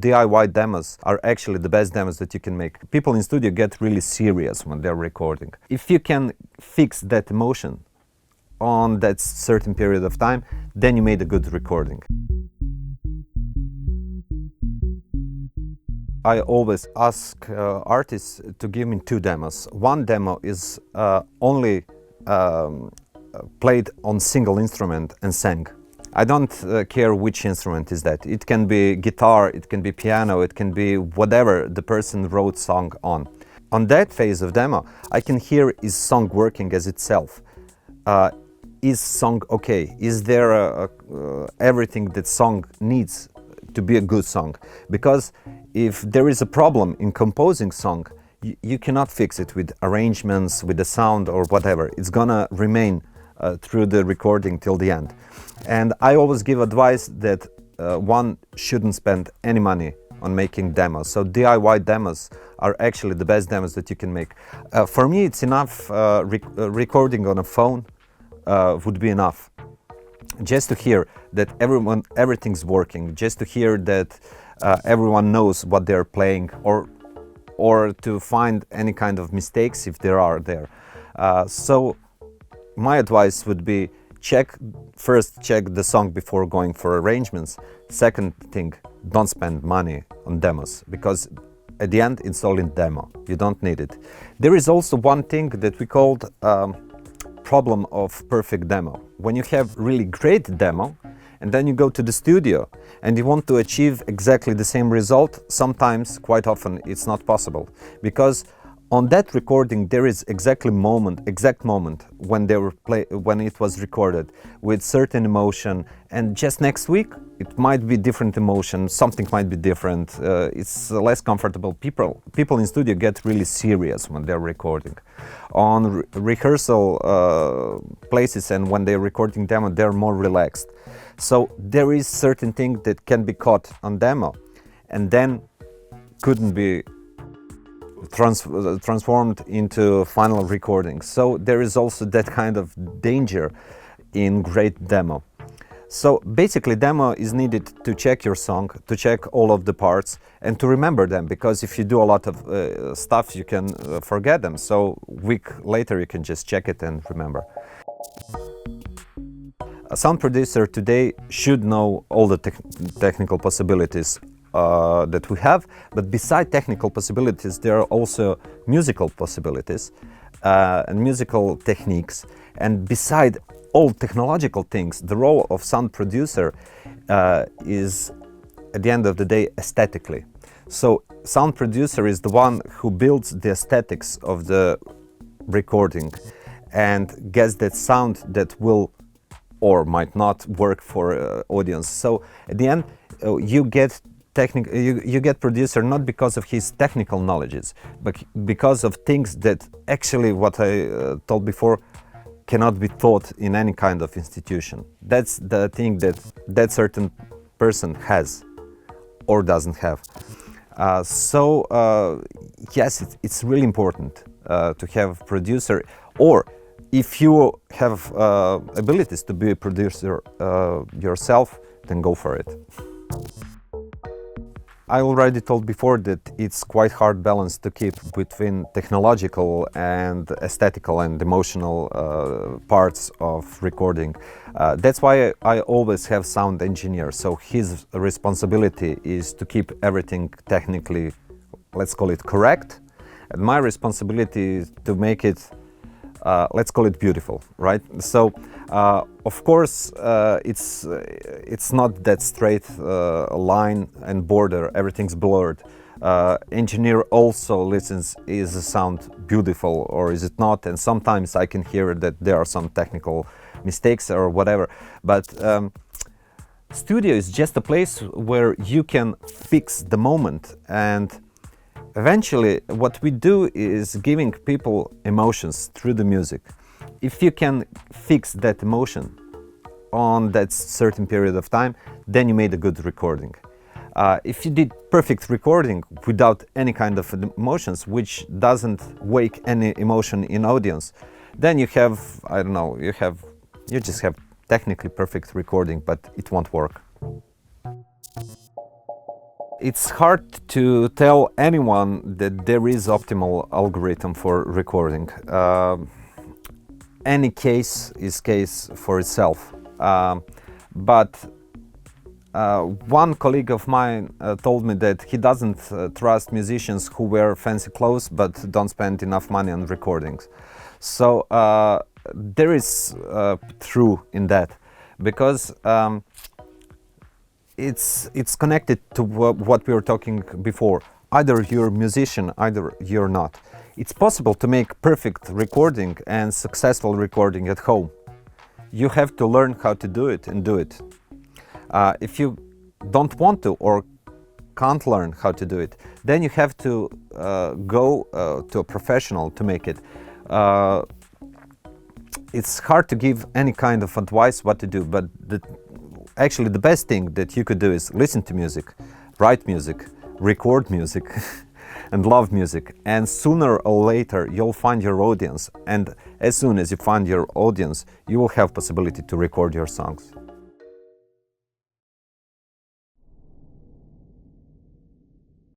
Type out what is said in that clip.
DIY demos are actually the best demos that you can make. People in studio get really serious when they're recording. If you can fix that emotion on that certain period of time, then you made a good recording. I always ask artists to give me 2 demos. One demo is only played on single instrument and sang. I don't care which instrument is that. It can be guitar, it can be piano, it can be whatever the person wrote song on. On that phase of demo, I can hear is song working as itself. Is song okay? Is there everything that song needs to be a good song? Because if there is a problem in composing song, you cannot fix it with arrangements, with the sound or whatever. It's gonna remain through the recording till the end. And I always give advice that one shouldn't spend any money on making demos. So DIY demos are actually the best demos that you can make. For me, it's enough recording on a phone would be enough. Just to hear that everything's working, just to hear that everyone knows what they're playing, or to find any kind of mistakes if there are there. So my advice would be first check the song before going for arrangements. Second thing, don't spend money on demos, because at the end it's all in demo. You don't need it. There is also one thing that we called problem of perfect demo. When you have really great demo and then you go to the studio and you want to achieve exactly the same result, sometimes, quite often, it's not possible, because on that recording there is exact moment when when it was recorded with certain emotion, and just next week it might be different emotion, something might be different, it's less comfortable. People in studio get really serious when they're recording. On rehearsal places and when they're recording demo, they're more relaxed. So there is certain thing that can be caught on demo and then couldn't be transformed into final recording. So there is also that kind of danger in great demo. So basically demo is needed to check your song, to check all of the parts and to remember them, because if you do a lot of stuff you can forget them. So a week later you can just check it and remember. A sound producer today should know all the technical possibilities that we have, but beside technical possibilities there are also musical possibilities and musical techniques. And beside all technological things, the role of sound producer is, at the end of the day, aesthetically. So sound producer is the one who builds the aesthetics of the recording and gets that sound that will or might not work for audience. So at the end you get you get producer not because of his technical knowledges, but because of things that actually, what I told before, cannot be taught in any kind of institution. That's the thing that certain person has or doesn't have. Yes, it's really important to have producer, or if you have abilities to be a producer yourself, then go for it. I already told before that it's quite hard balance to keep between technological and aesthetical and emotional parts of recording. That's why I always have sound engineer, so his responsibility is to keep everything technically, let's call it, correct, and my responsibility is to make it, let's call it, beautiful, right? So of course it's not that straight line and border, everything's blurred. Engineer also listens, is the sound beautiful or is it not, and sometimes I can hear that there are some technical mistakes or whatever, but studio is just a place where you can fix the moment. And eventually what we do is giving people emotions through the music. If you can fix that emotion on that certain period of time, then you made a good recording. If you did perfect recording without any kind of emotions, which doesn't wake any emotion in audience, then you have, I don't know, you just have technically perfect recording, but it won't work. It's hard to tell anyone that there is optimal algorithm for recording. Any case is case for itself. But one colleague of mine told me that he doesn't trust musicians who wear fancy clothes but don't spend enough money on recordings. So there is true in that, because it's connected to what we were talking before. Either you're a musician, either you're not. It's possible to make perfect recording and successful recording at home. You have to learn how to do it and do it. If you don't want to or can't learn how to do it, then you have to go to a professional to make it. It's hard to give any kind of advice what to do, but actually the best thing that you could do is listen to music, write music, record music and love music, and sooner or later you'll find your audience, and as soon as you find your audience you will have possibility to record your songs.